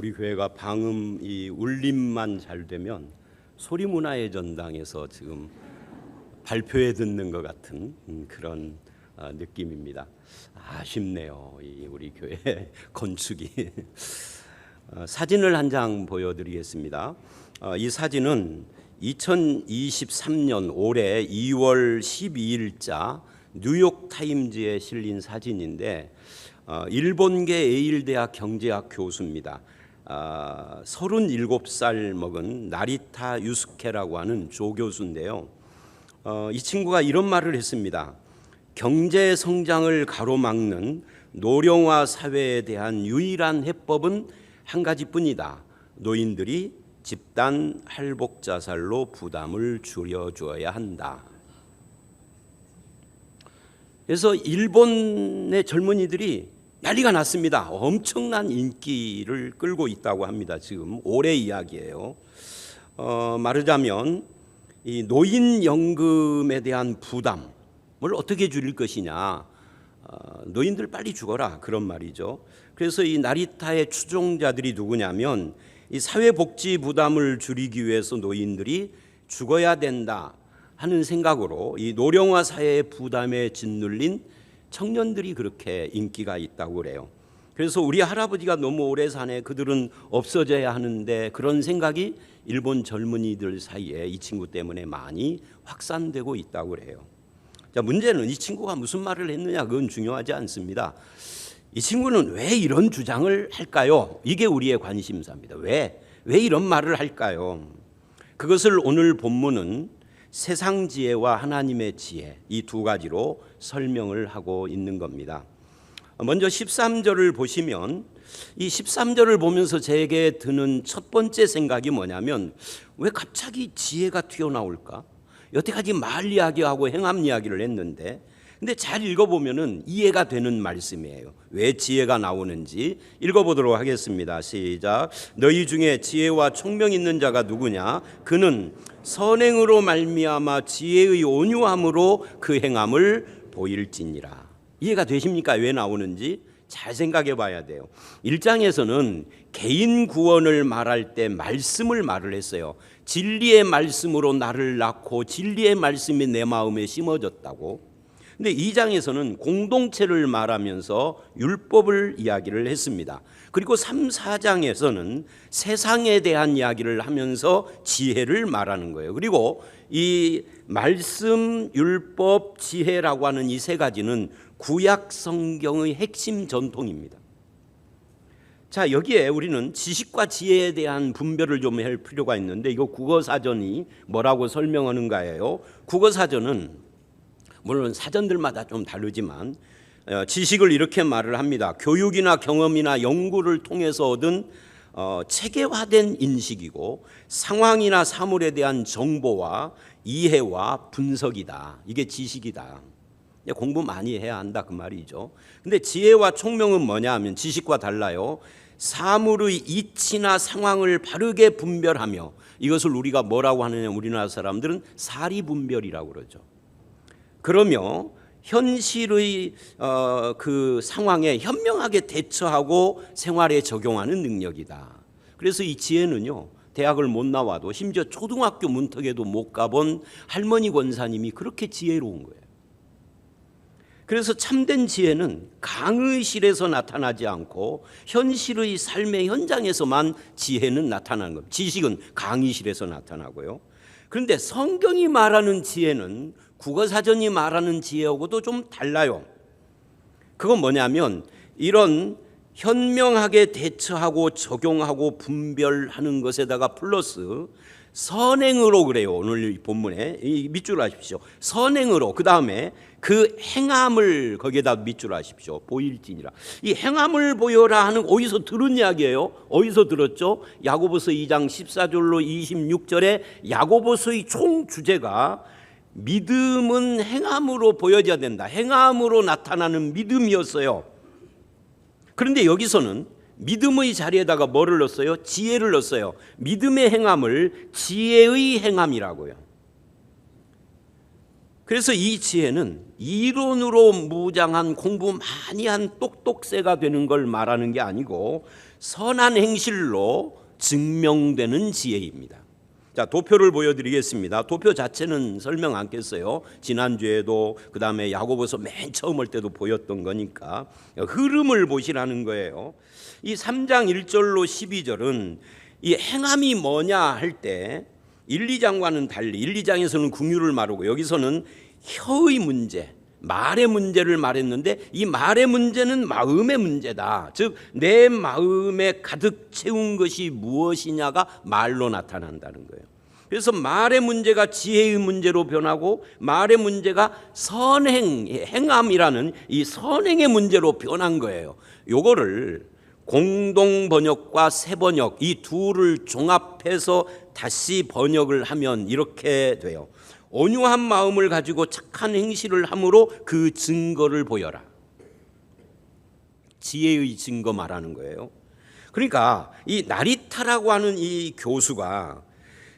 우리 교회가 방음 이 울림만 잘 되면 소리문화의 전당에서 지금 발표회 듣는 것 같은 그런 느낌입니다. 아쉽네요. 우리 교회 건축이. 사진을 한 장 보여드리겠습니다. 이 사진은 2023년 올해 2월 12일자 뉴욕타임즈에 실린 사진인데 일본계 에일대학 경제학 교수입니다. 37살 먹은 나리타 유스케라고 하는 조 교수인데요. 이 친구가 이런 말을 했습니다. 경제 성장을 가로막는 노령화 사회에 대한 유일한 해법은 한 가지뿐이다. 노인들이 집단 할복 자살로 부담을 줄여줘야 한다. 그래서 일본의 젊은이들이 난리가 났습니다. 엄청난 인기를 끌고 있다고 합니다. 지금 올해 이야기예요. 말하자면 이 노인연금에 대한 부담을 어떻게 줄일 것이냐. 노인들 빨리 죽어라 그런 말이죠. 그래서 이 나리타의 추종자들이 누구냐면 이 사회복지 부담을 줄이기 위해서 노인들이 죽어야 된다 하는 생각으로 이 노령화 사회의 부담에 짓눌린 청년들이 그렇게 인기가 있다고 그래요. 그래서 우리 할아버지가 너무 오래 사네, 그들은 없어져야 하는데, 그런 생각이 일본 젊은이들 사이에 이 친구 때문에 많이 확산되고 있다고 그래요. 자, 문제는 이 친구가 무슨 말을 했느냐, 그건 중요하지 않습니다. 이 친구는 왜 이런 주장을 할까요? 이게 우리의 관심사입니다. 왜 이런 말을 할까요? 그것을 오늘 본문은 세상 지혜와 하나님의 지혜, 이 두 가지로 설명을 하고 있는 겁니다. 먼저 13절을 보시면, 이 13절을 보면서 제게 드는 첫 번째 생각이 뭐냐면, 왜 갑자기 지혜가 튀어나올까? 여태까지 말 이야기하고 행함 이야기를 했는데, 근데 잘 읽어보면은 이해가 되는 말씀이에요. 왜 지혜가 나오는지 읽어보도록 하겠습니다. 시작. 너희 중에 지혜와 총명 있는 자가 누구냐? 그는 선행으로 말미암아 지혜의 온유함으로 그 행함을 보일지니라. 이해가 되십니까? 왜 나오는지 잘 생각해 봐야 돼요. 1장에서는 개인 구원을 말할 때 말씀을 말을 했어요. 진리의 말씀으로 나를 낳고 진리의 말씀이 내 마음에 심어졌다고. 근데 2장에서는 공동체를 말하면서 율법을 이야기를 했습니다. 그리고 3, 4장에서는 세상에 대한 이야기를 하면서 지혜를 말하는 거예요. 그리고 이 말씀, 율법, 지혜라고 하는 이 세 가지는 구약 성경의 핵심 전통입니다. 자, 여기에 우리는 지식과 지혜에 대한 분별을 좀 할 필요가 있는데, 이거 국어사전이 뭐라고 설명하는가예요. 국어사전은 물론 사전들마다 좀 다르지만 지식을 이렇게 말을 합니다. 교육이나 경험이나 연구를 통해서 얻은 체계화된 인식이고, 상황이나 사물에 대한 정보와 이해와 분석이다. 이게 지식이다. 공부 많이 해야 한다 그 말이죠. 근데 지혜와 총명은 뭐냐 하면 지식과 달라요. 사물의 이치나 상황을 바르게 분별하며, 이것을 우리가 뭐라고 하느냐, 우리나라 사람들은 사리분별이라고 그러죠. 그러며 현실의 그 상황에 현명하게 대처하고 생활에 적용하는 능력이다. 그래서 이 지혜는요, 대학을 못 나와도 심지어 초등학교 문턱에도 못 가본 할머니 권사님이 그렇게 지혜로운 거예요. 그래서 참된 지혜는 강의실에서 나타나지 않고 현실의 삶의 현장에서만 지혜는 나타나는 겁니다. 지식은 강의실에서 나타나고요. 그런데 성경이 말하는 지혜는 국어사전이 말하는 지혜하고도 좀 달라요. 그건 뭐냐면, 이런 현명하게 대처하고 적용하고 분별하는 것에다가 플러스 선행으로, 그래요. 오늘 본문에 밑줄 하십시오. 선행으로, 그 다음에 그 행함을 거기에다 밑줄 하십시오. 보일지니라. 이 행함을 보여라 하는, 어디서 들은 이야기예요? 어디서 들었죠? 야고보서 2장 14절로 26절에 야고보서의 총 주제가 믿음은 행함으로 보여져야 된다. 행함으로 나타나는 믿음이었어요. 그런데 여기서는 믿음의 자리에다가 뭐를 넣었어요? 지혜를 넣었어요. 믿음의 행함을 지혜의 행함이라고요. 그래서 이 지혜는 이론으로 무장한 공부 많이 한 똑똑새가 되는 걸 말하는 게 아니고 선한 행실로 증명되는 지혜입니다. 자, 도표를 보여드리겠습니다. 도표 자체는 설명 않겠어요. 지난주에도 그 다음에 야고보서 맨 처음 할 때도 보였던 거니까 흐름을 보시라는 거예요. 이 3장 1절로 12절은 이 행함이 뭐냐 할 때 1, 2장과는 달리 1, 2장에서는 긍휼을 말하고 여기서는 혀의 문제, 말의 문제를 말했는데 이 말의 문제는 마음의 문제다. 즉 내 마음에 가득 채운 것이 무엇이냐가 말로 나타난다는 거예요. 그래서 말의 문제가 지혜의 문제로 변하고 말의 문제가 선행, 행함이라는 이 선행의 문제로 변한 거예요. 요거를 공동 번역과 새 번역 이 둘을 종합해서 다시 번역을 하면 이렇게 돼요. 온유한 마음을 가지고 착한 행실을 함으로 그 증거를 보여라. 지혜의 증거 말하는 거예요. 그러니까 이 나리타라고 하는 이 교수가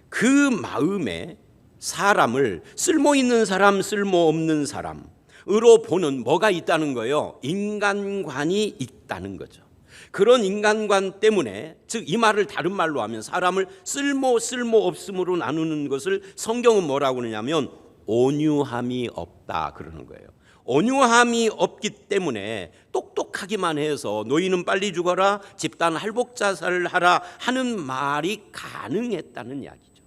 그 마음에 사람을 쓸모 있는 사람, 쓸모 없는 사람으로 보는 뭐가 있다는 거예요. 인간관이 있다는 거죠. 그런 인간관 때문에 즉 이 말을 다른 말로 하면 사람을 쓸모 없음으로 나누는 것을 성경은 뭐라고 그러냐면 온유함이 없다 그러는 거예요. 온유함이 없기 때문에 똑똑하기만 해서 너희는 빨리 죽어라 집단 할복자살을 하라 하는 말이 가능했다는 이야기죠.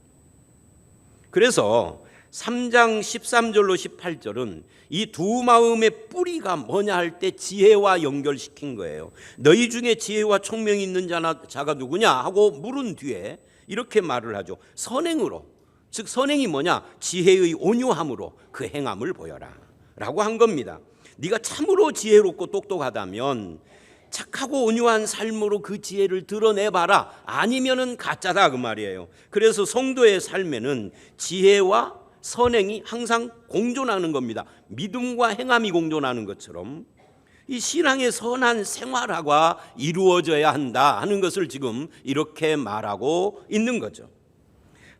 그래서 3장 13절로 18절은 이 두 마음의 뿌리가 뭐냐 할 때 지혜와 연결시킨 거예요. 너희 중에 지혜와 총명이 있는 자가 누구냐 하고 물은 뒤에 이렇게 말을 하죠. 선행으로, 즉 선행이 뭐냐? 지혜의 온유함으로 그 행함을 보여라 라고 한 겁니다. 네가 참으로 지혜롭고 똑똑하다면 착하고 온유한 삶으로 그 지혜를 드러내봐라. 아니면은 가짜다 그 말이에요. 그래서 성도의 삶에는 지혜와 선행이 항상 공존하는 겁니다. 믿음과 행함이 공존하는 것처럼 이 신앙의 선한 생활화가 이루어져야 한다 하는 것을 지금 이렇게 말하고 있는 거죠.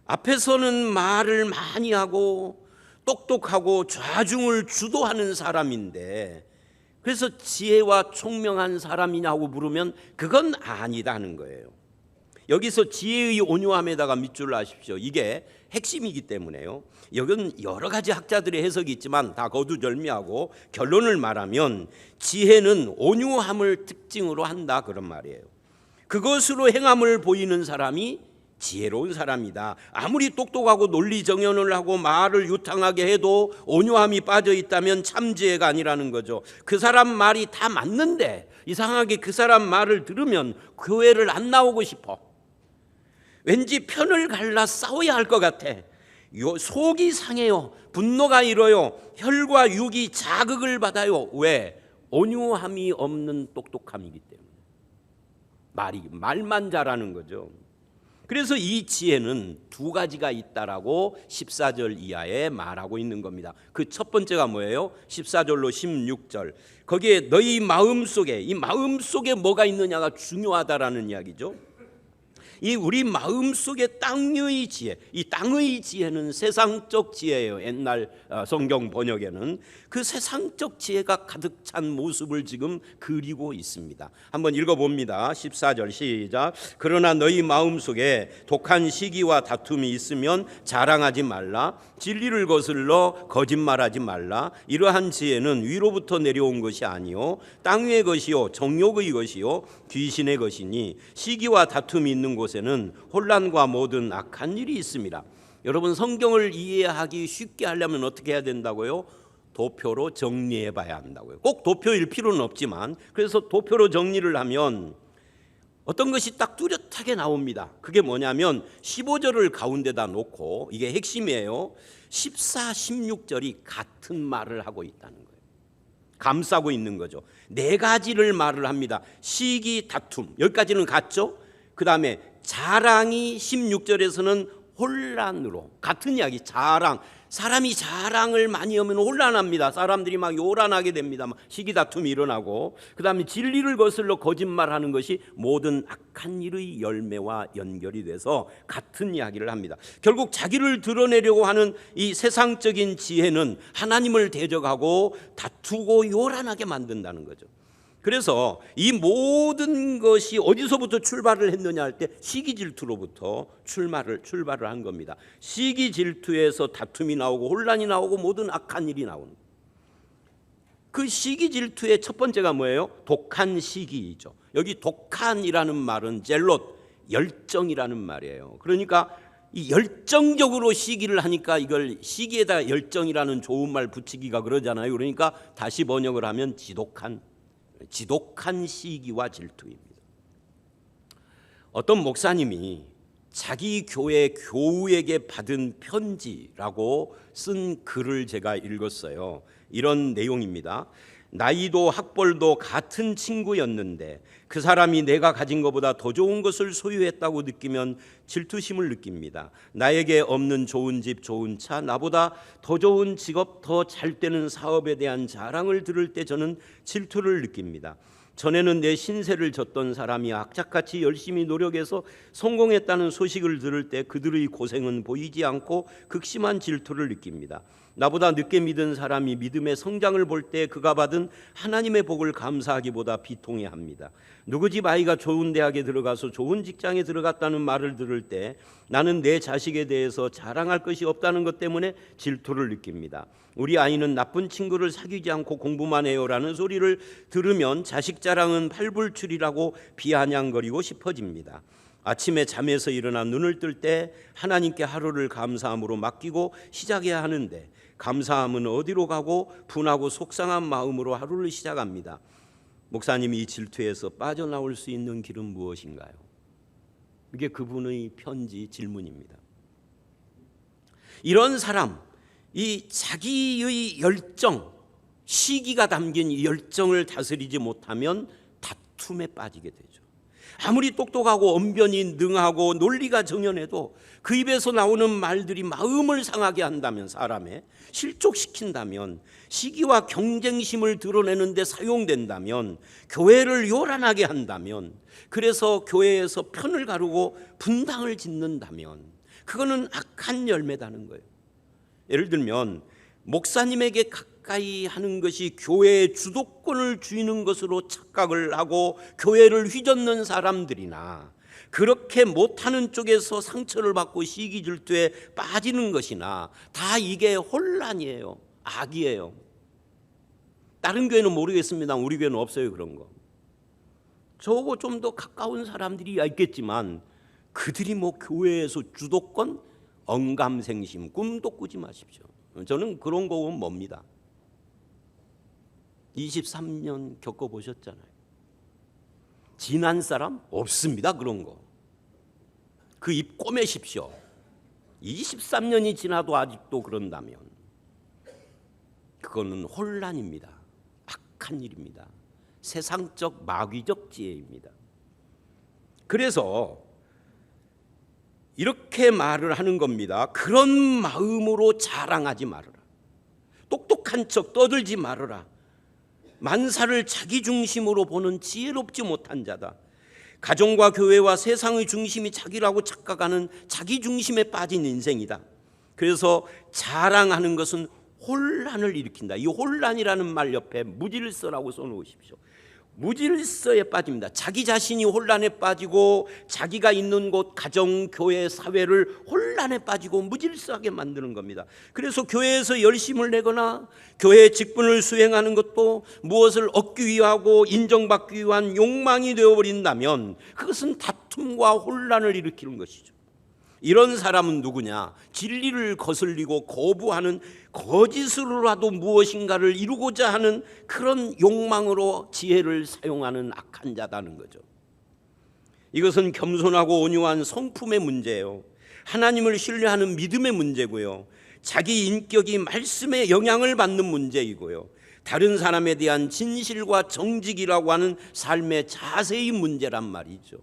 앞에서는 말을 많이 하고 똑똑하고 좌중을 주도하는 사람인데 그래서 지혜와 총명한 사람이냐고 물으면 그건 아니다 하는 거예요. 여기서 지혜의 온유함에다가 밑줄을 하십시오. 이게 핵심이기 때문에요. 여기는 여러 가지 학자들의 해석이 있지만 다 거두절미하고 결론을 말하면 지혜는 온유함을 특징으로 한다 그런 말이에요. 그것으로 행함을 보이는 사람이 지혜로운 사람이다. 아무리 똑똑하고 논리정연을 하고 말을 유창하게 해도 온유함이 빠져 있다면 참 지혜가 아니라는 거죠. 그 사람 말이 다 맞는데 이상하게 그 사람 말을 들으면 교회를 안 나오고 싶어. 왠지 편을 갈라 싸워야 할 것 같아. 속이 상해요. 분노가 일어요. 혈과 육이 자극을 받아요. 왜? 온유함이 없는 똑똑함이기 때문에. 말만 잘하는 거죠. 그래서 이 지혜는 두 가지가 있다라고 14절 이하에 말하고 있는 겁니다. 그 첫 번째가 뭐예요? 14절로 16절. 거기에 너희 마음속에, 이 마음속에 뭐가 있느냐가 중요하다라는 이야기죠. 이 우리 마음속에 땅의 지혜, 이 땅의 지혜는 세상적 지혜예요. 옛날 성경 번역에는 그 세상적 지혜가 가득 찬 모습을 지금 그리고 있습니다. 한번 읽어봅니다. 14절 시작. 그러나 너희 마음속에 독한 시기와 다툼이 있으면 자랑하지 말라. 진리를 거슬러 거짓말하지 말라. 이러한 지혜는 위로부터 내려온 것이 아니요 땅 위의 것이요 정욕의 것이요 귀신의 것이니 시기와 다툼이 있는 곳에는 혼란과 모든 악한 일이 있습니다. 여러분 성경을 이해하기 쉽게 하려면 어떻게 해야 된다고요? 도표로 정리해 봐야 한다고요. 꼭 도표일 필요는 없지만 그래서 도표로 정리를 하면 어떤 것이 딱 뚜렷하게 나옵니다. 그게 뭐냐면 15절을 가운데다 놓고 이게 핵심이에요. 14, 16절이 같은 말을 하고 있다는 거예요. 감싸고 있는 거죠. 네 가지를 말을 합니다. 시기, 다툼 여기까지는 같죠. 그 다음에 자랑이 16절에서는 혼란으로, 같은 이야기, 자랑. 사람이 자랑을 많이 하면 혼란합니다. 사람들이 막 요란하게 됩니다. 막 시기 다툼이 일어나고, 그 다음에 진리를 거슬러 거짓말하는 것이 모든 악한 일의 열매와 연결이 돼서 같은 이야기를 합니다. 결국 자기를 드러내려고 하는 이 세상적인 지혜는 하나님을 대적하고 다투고 요란하게 만든다는 거죠. 그래서 이 모든 것이 어디서부터 출발을 했느냐 할 때 시기 질투로부터 출발을 한 겁니다. 시기 질투에서 다툼이 나오고 혼란이 나오고 모든 악한 일이 나오는, 그 시기 질투의 첫 번째가 뭐예요? 독한 시기이죠. 여기 독한이라는 말은 젤롯, 열정이라는 말이에요. 그러니까 이 열정적으로 시기를 하니까 이걸 시기에다 열정이라는 좋은 말 붙이기가 그러잖아요. 그러니까 다시 번역을 하면 지독한 시기와 질투입니다. 어떤 목사님이 자기 교회 교우에게 받은 편지라고 쓴 글을 제가 읽었어요. 이런 내용입니다. 나이도 학벌도 같은 친구였는데 그 사람이 내가 가진 것보다 더 좋은 것을 소유했다고 느끼면 질투심을 느낍니다. 나에게 없는 좋은 집, 좋은 차, 나보다 더 좋은 직업, 더 잘 되는 사업에 대한 자랑을 들을 때 저는 질투를 느낍니다. 전에는 내 신세를 졌던 사람이 악착같이 열심히 노력해서 성공했다는 소식을 들을 때 그들의 고생은 보이지 않고 극심한 질투를 느낍니다. 나보다 늦게 믿은 사람이 믿음의 성장을 볼 때 그가 받은 하나님의 복을 감사하기보다 비통해합니다. 누구 집 아이가 좋은 대학에 들어가서 좋은 직장에 들어갔다는 말을 들을 때 나는 내 자식에 대해서 자랑할 것이 없다는 것 때문에 질투를 느낍니다. 우리 아이는 나쁜 친구를 사귀지 않고 공부만 해요라는 소리를 들으면 자식 자랑은 팔불출이라고 비아냥거리고 싶어집니다. 아침에 잠에서 일어나 눈을 뜰 때 하나님께 하루를 감사함으로 맡기고 시작해야 하는데 감사함은 어디로 가고 분하고 속상한 마음으로 하루를 시작합니다. 목사님이 이 질투에서 빠져나올 수 있는 길은 무엇인가요? 이게 그분의 편지 질문입니다. 이런 사람, 이 자기의 열정, 시기가 담긴 이 열정을 다스리지 못하면 다툼에 빠지게 되죠. 아무리 똑똑하고 언변이 능하고 논리가 정연해도 그 입에서 나오는 말들이 마음을 상하게 한다면, 사람의 실족시킨다면, 시기와 경쟁심을 드러내는 데 사용된다면, 교회를 요란하게 한다면, 그래서 교회에서 편을 가르고 분당을 짓는다면 그거는 악한 열매다는 거예요. 예를 들면 목사님에게 가까이 하는 것이 교회의 주도권을 쥐는 것으로 착각을 하고 교회를 휘젓는 사람들이나, 그렇게 못하는 쪽에서 상처를 받고 시기 질투에 빠지는 것이나, 다 이게 혼란이에요. 악이에요. 다른 교회는 모르겠습니다. 우리 교회는 없어요, 그런 거. 저거 좀 더 가까운 사람들이 있겠지만 그들이 뭐 교회에서 주도권, 언감생심, 꿈도 꾸지 마십시오. 저는 그런 거는 뭡니다. 23년 겪어보셨잖아요. 지난 사람 없습니다. 그런 거. 그 입 꼬매십시오. 23년이 지나도 아직도 그런다면 그거는 혼란입니다. 악한 일입니다. 세상적 마귀적 지혜입니다. 그래서 이렇게 말을 하는 겁니다. 그런 마음으로 자랑하지 말아라. 똑똑한 척 떠들지 말아라. 만사를 자기 중심으로 보는 지혜롭지 못한 자다. 가정과 교회와 세상의 중심이 자기라고 착각하는 자기 중심에 빠진 인생이다. 그래서 자랑하는 것은 혼란을 일으킨다. 이 혼란이라는 말 옆에 무질서라고 써놓으십시오. 무질서에 빠집니다. 자기 자신이 혼란에 빠지고 자기가 있는 곳, 가정, 교회, 사회를 혼란에 빠지고 무질서하게 만드는 겁니다. 그래서 교회에서 열심을 내거나 교회의 직분을 수행하는 것도 무엇을 얻기 위하고 인정받기 위한 욕망이 되어버린다면 그것은 다툼과 혼란을 일으키는 것이죠. 이런 사람은 누구냐? 진리를 거슬리고 거부하는, 거짓으로라도 무엇인가를 이루고자 하는 그런 욕망으로 지혜를 사용하는 악한 자다는 거죠. 이것은 겸손하고 온유한 성품의 문제예요. 하나님을 신뢰하는 믿음의 문제고요. 자기 인격이 말씀에 영향을 받는 문제이고요. 다른 사람에 대한 진실과 정직이라고 하는 삶의 자세의 문제란 말이죠.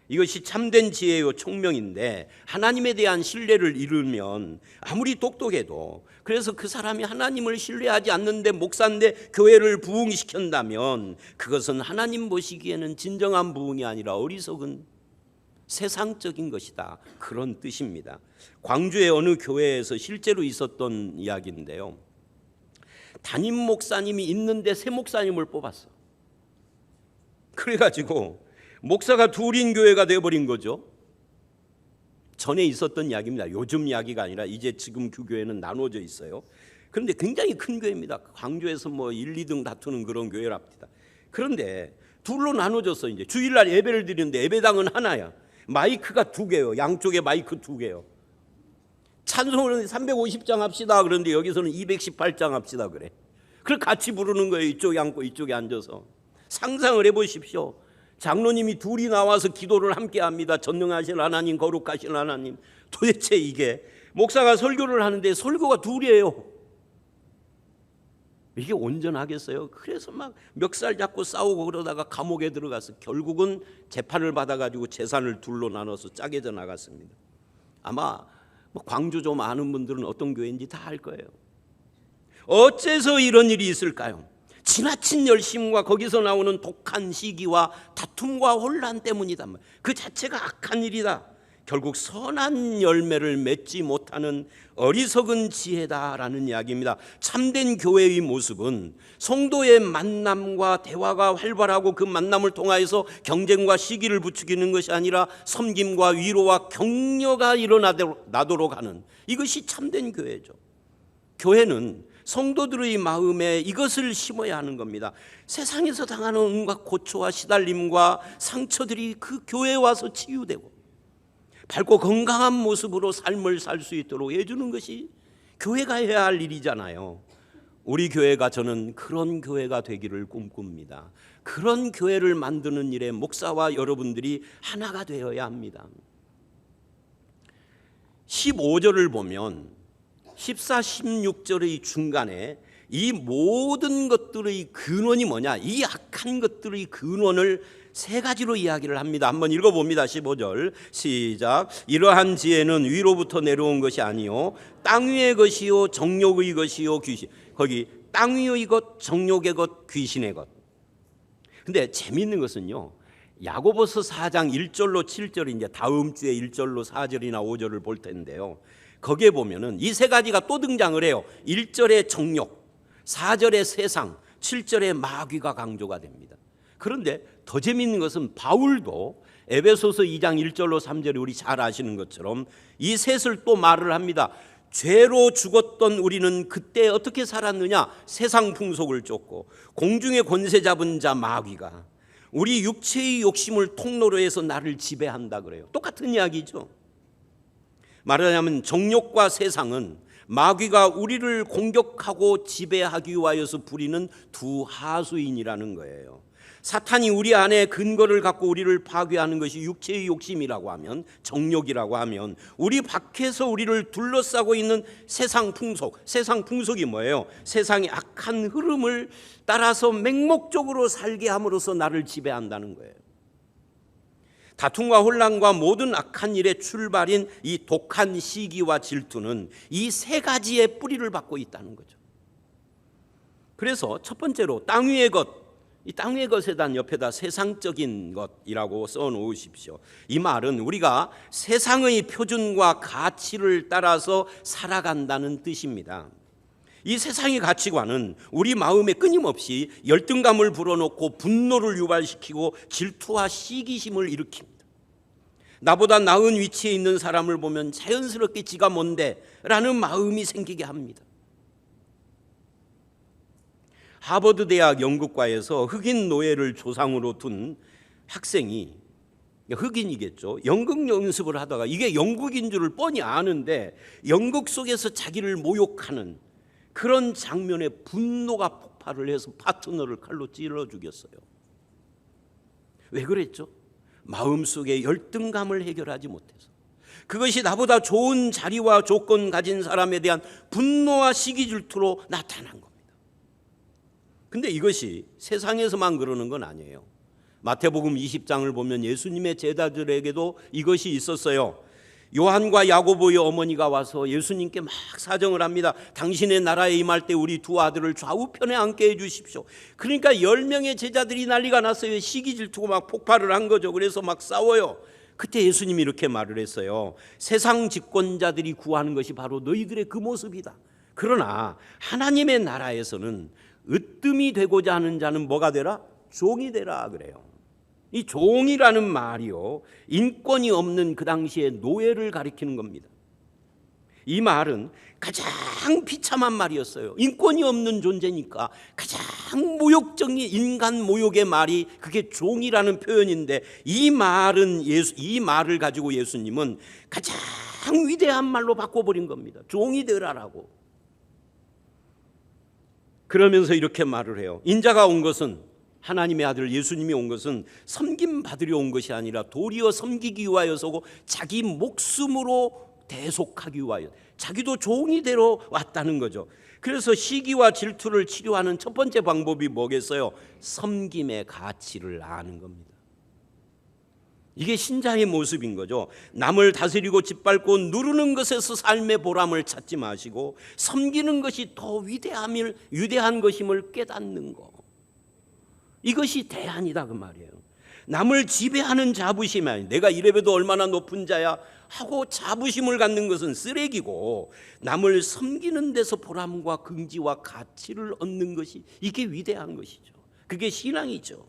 이것이 참된 지혜요 총명인데 하나님에 대한 신뢰를 잃으면 아무리 똑똑해도, 그래서 그 사람이 하나님을 신뢰하지 않는데 목사인데 교회를 부흥시킨다면 그것은 하나님 보시기에는 진정한 부흥이 아니라 어리석은 세상적인 것이다, 그런 뜻입니다. 광주의 어느 교회에서 실제로 있었던 이야기인데요, 담임 목사님이 있는데 새 목사님을 뽑았어. 그래가지고 목사가 둘인 교회가 되어버린 거죠. 전에 있었던 이야기입니다. 요즘 이야기가 아니라 이제 지금 그 교회는 나눠져 있어요. 그런데 굉장히 큰 교회입니다. 광주에서 뭐 1, 2등 다투는 그런 교회랍니다. 그런데 둘로 나눠졌어. 이제 주일날 예배를 드리는데 예배당은 하나야. 마이크가 2개요. 양쪽에 마이크 2개요. 찬송은 350장 합시다 그런데 여기서는 218장 합시다 그래. 그걸 같이 부르는 거예요. 이쪽에 앉고 이쪽에 앉아서. 상상을 해보십시오. 장로님이 둘이 나와서 기도를 함께 합니다. 전능하신 하나님, 거룩하신 하나님. 도대체 이게 목사가 설교를 하는데 설교가 둘이에요. 이게 온전하겠어요? 그래서 막 멱살 잡고 싸우고 그러다가 감옥에 들어가서 결국은 재판을 받아가지고 재산을 둘로 나눠서 짜게져 나갔습니다. 아마 광주 좀 아는 분들은 어떤 교회인지 다 알 거예요. 어째서 이런 일이 있을까요? 지나친 열심과 거기서 나오는 독한 시기와 다툼과 혼란 때문이다. 그 자체가 악한 일이다. 결국 선한 열매를 맺지 못하는 어리석은 지혜다라는 이야기입니다. 참된 교회의 모습은 성도의 만남과 대화가 활발하고 그 만남을 통하여서 경쟁과 시기를 부추기는 것이 아니라 섬김과 위로와 격려가 일어나도록 하는, 이것이 참된 교회죠. 교회는 성도들의 마음에 이것을 심어야 하는 겁니다. 세상에서 당하는 온갖 고초와 시달림과 상처들이 그 교회에 와서 치유되고 밝고 건강한 모습으로 삶을 살 수 있도록 해주는 것이 교회가 해야 할 일이잖아요. 우리 교회가, 저는 그런 교회가 되기를 꿈꿉니다. 그런 교회를 만드는 일에 목사와 여러분들이 하나가 되어야 합니다. 15절을 보면 14, 16절의 중간에 이 모든 것들의 근원이 뭐냐, 이 악한 것들의 근원을 3가지로 이야기를 합니다. 한번 읽어봅니다. 15절 시작. 이러한 지혜는 위로부터 내려온 것이 아니요 땅 위의 것이요 정욕의 것이요 귀신. 거기 땅 위의 것, 정욕의 것, 귀신의 것. 근데 재미있는 것은요, 야고보서 4장 1절로 7절, 이제 다음 주에 1절로 4절이나 5절을 볼 텐데요, 거기에 보면은 이 3가지가 또 등장을 해요. 1절에 정욕, 4절에 세상, 7절에 마귀가 강조가 됩니다. 그런데 더 재미있는 것은 바울도 에베소서 2장 1절로 3절에 우리 잘 아시는 것처럼 이 셋을 또 말을 합니다. 죄로 죽었던 우리는 그때 어떻게 살았느냐? 세상 풍속을 쫓고 공중의 권세 잡은 자 마귀가 우리 육체의 욕심을 통로로 해서 나를 지배한다 그래요. 똑같은 이야기죠. 말하자면 정욕과 세상은 마귀가 우리를 공격하고 지배하기 위하여서 부리는 두 하수인이라는 거예요. 사탄이 우리 안에 근거를 갖고 우리를 파괴하는 것이 육체의 욕심이라고 하면, 정욕이라고 하면, 우리 밖에서 우리를 둘러싸고 있는 세상 풍속, 세상 풍속이 뭐예요? 세상의 악한 흐름을 따라서 맹목적으로 살게 함으로써 나를 지배한다는 거예요. 다툼과 혼란과 모든 악한 일의 출발인 이 독한 시기와 질투는 이 3가지의 뿌리를 받고 있다는 거죠. 그래서 첫 번째로 땅 위의 것, 이 땅 위의 것에 대한 옆에다 세상적인 것이라고 써놓으십시오. 이 말은 우리가 세상의 표준과 가치를 따라서 살아간다는 뜻입니다. 이 세상의 가치관은 우리 마음에 끊임없이 열등감을 불어넣고 분노를 유발시키고 질투와 시기심을 일으킵니다. 나보다 나은 위치에 있는 사람을 보면 자연스럽게 지가 뭔데? 라는 마음이 생기게 합니다. 하버드 대학 연극과에서 흑인 노예를 조상으로 둔 학생이, 흑인이겠죠, 연극 연습을 하다가 이게 연극인 줄을 뻔히 아는데 연극 속에서 자기를 모욕하는 그런 장면에 분노가 폭발을 해서 파트너를 칼로 찔러 죽였어요. 왜 그랬죠? 마음속에 열등감을 해결하지 못해서. 그것이 나보다 좋은 자리와 조건 가진 사람에 대한 분노와 시기 질투로 나타난 겁니다. 근데 이것이 세상에서만 그러는 건 아니에요. 마태복음 20장을 보면 예수님의 제자들에게도 이것이 있었어요. 요한과 야고보의 어머니가 와서 예수님께 막 사정을 합니다. 당신의 나라에 임할 때 우리 두 아들을 좌우편에 앉게 해주십시오. 그러니까 10명의 제자들이 난리가 났어요. 시기 질투고 막 폭발을 한 거죠. 그래서 막 싸워요. 그때 예수님이 이렇게 말을 했어요. 세상 집권자들이 구하는 것이 바로 너희들의 그 모습이다. 그러나 하나님의 나라에서는 으뜸이 되고자 하는 자는 뭐가 되라? 종이 되라 그래요. 이 종이라는 말이요, 인권이 없는 그 당시의 노예를 가리키는 겁니다. 이 말은 가장 비참한 말이었어요. 인권이 없는 존재니까 가장 모욕적인 인간 모욕의 말이 그게 종이라는 표현인데, 이 말을 가지고 예수님은 가장 위대한 말로 바꿔버린 겁니다. 종이 되라라고. 그러면서 이렇게 말을 해요. 인자가 온 것은, 하나님의 아들 예수님이 온 것은 섬김 받으려 온 것이 아니라 도리어 섬기기 위하여서고 자기 목숨으로 대속하기 위하여, 자기도 종이 되러 왔다는 거죠. 그래서 시기와 질투를 치료하는 첫 번째 방법이 뭐겠어요? 섬김의 가치를 아는 겁니다. 이게 신자의 모습인 거죠. 남을 다스리고 짓밟고 누르는 것에서 삶의 보람을 찾지 마시고 섬기는 것이 더 위대한 것임을 깨닫는 거. 이것이 대안이다 그 말이에요. 남을 지배하는 자부심이 아니에요. 내가 이래봬도 얼마나 높은 자야 하고 자부심을 갖는 것은 쓰레기고, 남을 섬기는 데서 보람과 긍지와 가치를 얻는 것이, 이게 위대한 것이죠. 그게 신앙이죠.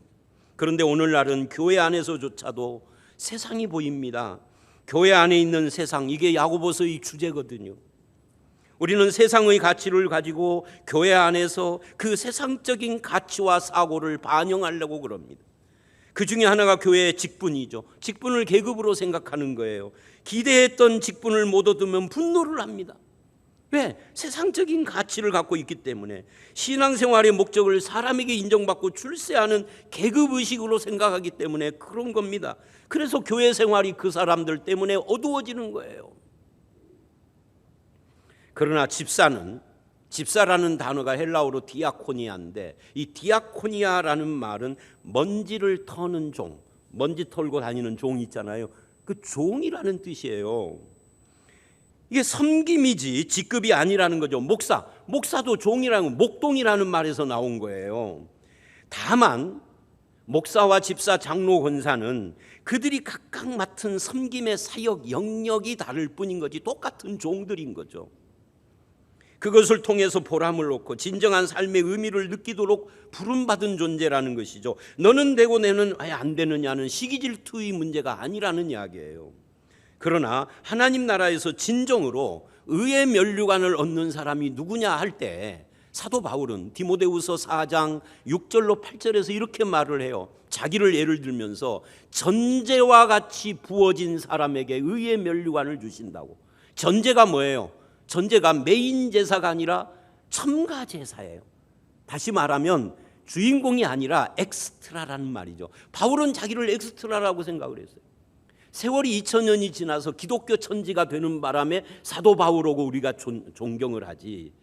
그런데 오늘날은 교회 안에서조차도 세상이 보입니다. 교회 안에 있는 세상, 이게 야고보서의 주제거든요. 우리는 세상의 가치를 가지고 교회 안에서 그 세상적인 가치와 사고를 반영하려고 그럽니다. 그 중에 하나가 교회의 직분이죠. 직분을 계급으로 생각하는 거예요. 기대했던 직분을 못 얻으면 분노를 합니다. 왜? 세상적인 가치를 갖고 있기 때문에. 신앙생활의 목적을 사람에게 인정받고 출세하는 계급의식으로 생각하기 때문에 그런 겁니다. 그래서 교회 생활이 그 사람들 때문에 어두워지는 거예요. 그러나 집사라는 단어가 헬라어로 디아코니아인데, 이 디아코니아라는 말은 먼지를 터는 종, 먼지 털고 다니는 종 있잖아요. 그 종이라는 뜻이에요. 이게 섬김이지 직급이 아니라는 거죠. 목사도 종이라는, 목동이라는 말에서 나온 거예요. 다만 목사와 집사, 장로, 권사는 그들이 각각 맡은 섬김의 사역 영역이 다를 뿐인 거지 똑같은 종들인 거죠. 그것을 통해서 보람을 얻고 진정한 삶의 의미를 느끼도록 부름받은 존재라는 것이죠. 너는 되고 내는 왜 안 되느냐는 시기질투의 문제가 아니라는 이야기예요. 그러나 하나님 나라에서 진정으로 의의 면류관을 얻는 사람이 누구냐 할 때, 사도 바울은 디모데후서 4장 6절로 8절에서 이렇게 말을 해요. 자기를 예를 들면서 전제와 같이 부어진 사람에게 의의 면류관을 주신다고. 전제가 뭐예요? 전제가 메인 제사가 아니라 첨가 제사예요. 다시 말하면 주인공이 아니라 엑스트라라는 말이죠. 바울은 자기를 엑스트라라고 생각을 했어요. 세월이 2000년이 지나서 기독교 천지가 되는 바람에 사도 바울하고 우리가 존경을 하지,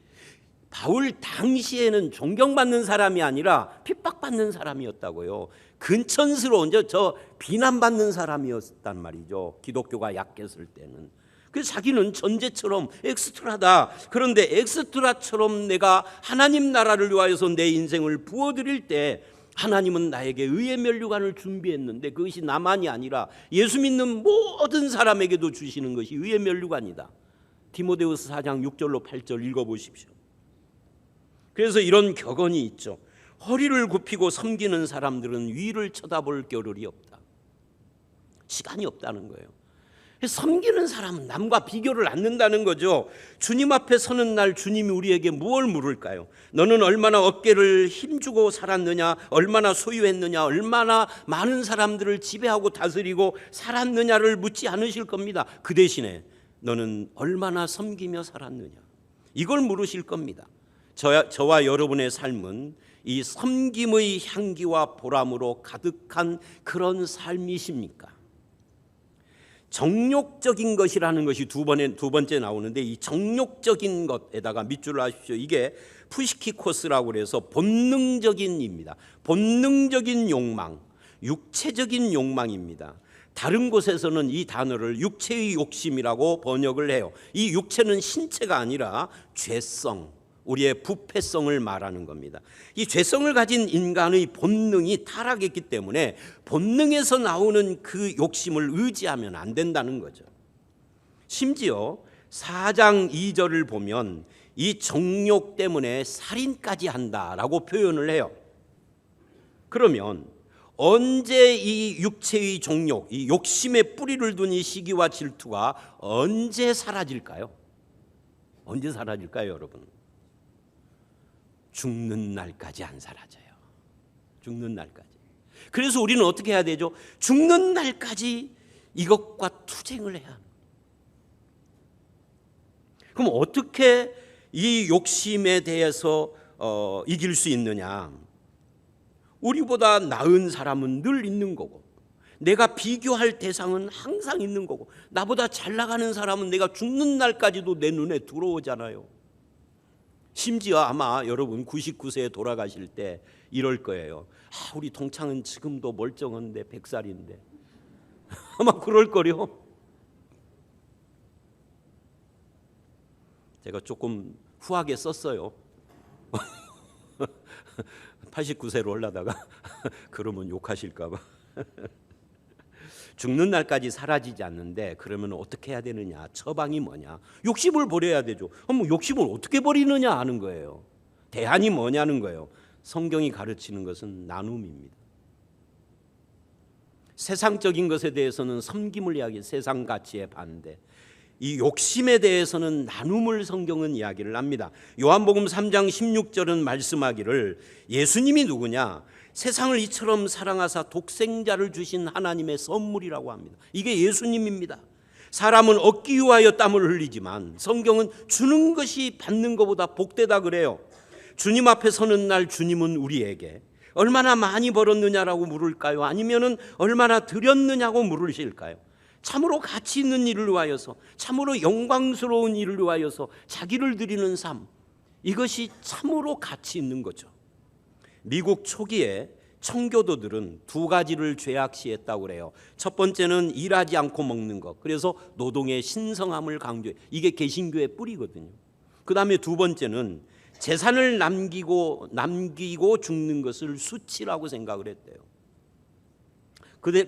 바울 당시에는 존경받는 사람이 아니라 핍박받는 사람이었다고요. 근천스러운 저 비난받는 사람이었단 말이죠. 기독교가 약했을 때는. 그래서 자기는 전제처럼 엑스트라다. 그런데 엑스트라처럼 내가 하나님 나라를 위하여서 내 인생을 부어드릴 때 하나님은 나에게 의의 면류관을 준비했는데, 그것이 나만이 아니라 예수 믿는 모든 사람에게도 주시는 것이 의의 면류관이다. 디모데후서 4장 6절로 8절 읽어보십시오. 그래서 이런 격언이 있죠. 허리를 굽히고 섬기는 사람들은 위를 쳐다볼 겨를이 없다. 시간이 없다는 거예요. 섬기는 사람은 남과 비교를 않는다는 거죠. 주님 앞에 서는 날 주님이 우리에게 무엇을 물을까요? 너는 얼마나 어깨를 힘주고 살았느냐, 얼마나 소유했느냐, 얼마나 많은 사람들을 지배하고 다스리고 살았느냐를 묻지 않으실 겁니다. 그 대신에 너는 얼마나 섬기며 살았느냐, 이걸 물으실 겁니다. 저와 여러분의 삶은 이 섬김의 향기와 보람으로 가득한 그런 삶이십니까? 정욕적인 것이라는 것이 두 번째 나오는데, 이 정욕적인 것에다가 밑줄을 하십시오. 이게 푸시키코스라고 그래서 본능적인입니다. 본능적인 욕망. 육체적인 욕망입니다. 다른 곳에서는 이 단어를 육체의 욕심이라고 번역을 해요. 이 육체는 신체가 아니라 죄성, 우리의 부패성을 말하는 겁니다. 이 죄성을 가진 인간의 본능이 타락했기 때문에 본능에서 나오는 그 욕심을 의지하면 안 된다는 거죠. 심지어 4장 2절을 보면 이 정욕 때문에 살인까지 한다라고 표현을 해요. 그러면 언제 이 육체의 정욕, 이 욕심의 뿌리를 둔 이 시기와 질투가 언제 사라질까요? 언제 사라질까요, 여러분? 죽는 날까지 안 사라져요. 죽는 날까지. 그래서 우리는 어떻게 해야 되죠? 죽는 날까지 이것과 투쟁을 해야 합니다. 그럼 어떻게 이 욕심에 대해서 이길 수 있느냐? 우리보다 나은 사람은 늘 있는 거고, 내가 비교할 대상은 항상 있는 거고, 나보다 잘 나가는 사람은 내가 죽는 날까지도 내 눈에 들어오잖아요. 심지어 아마 여러분 99세에 돌아가실 때 이럴 거예요. 우리 동창은 지금도 멀쩡한데 100살인데 아마 그럴 거요. 제가 조금 후하게 썼어요. 89세로 올라다가 그러면 욕하실까 봐. 죽는 날까지 사라지지 않는데 그러면 어떻게 해야 되느냐? 처방이 뭐냐? 욕심을 버려야 되죠. 뭐 욕심을 어떻게 버리느냐 하는 거예요. 대안이 뭐냐는 거예요. 성경이 가르치는 것은 나눔입니다. 세상적인 것에 대해서는 섬김을 이야기해요. 세상 가치의 반대. 이 욕심에 대해서는 나눔을 성경은 이야기를 합니다. 요한복음 3장 16절은 말씀하기를 예수님이 누구냐? 세상을 이처럼 사랑하사 독생자를 주신 하나님의 선물이라고 합니다. 이게 예수님입니다. 사람은 얻기 위하여 땀을 흘리지만 성경은 주는 것이 받는 것보다 복되다 그래요. 주님 앞에 서는 날 주님은 우리에게 얼마나 많이 벌었느냐라고 물을까요? 아니면은 얼마나 드렸느냐고 물으실까요? 참으로 가치 있는 일을 위하여서, 참으로 영광스러운 일을 위하여서 자기를 드리는 삶, 이것이 참으로 가치 있는 거죠. 미국 초기에 청교도들은 두 가지를 죄악시했다고 그래요. 첫 번째는 일하지 않고 먹는 것, 그래서 노동의 신성함을 강조해. 이게 개신교의 뿌리거든요. 그 다음에 두 번째는 재산을 남기고 죽는 것을 수치라고 생각을 했대요.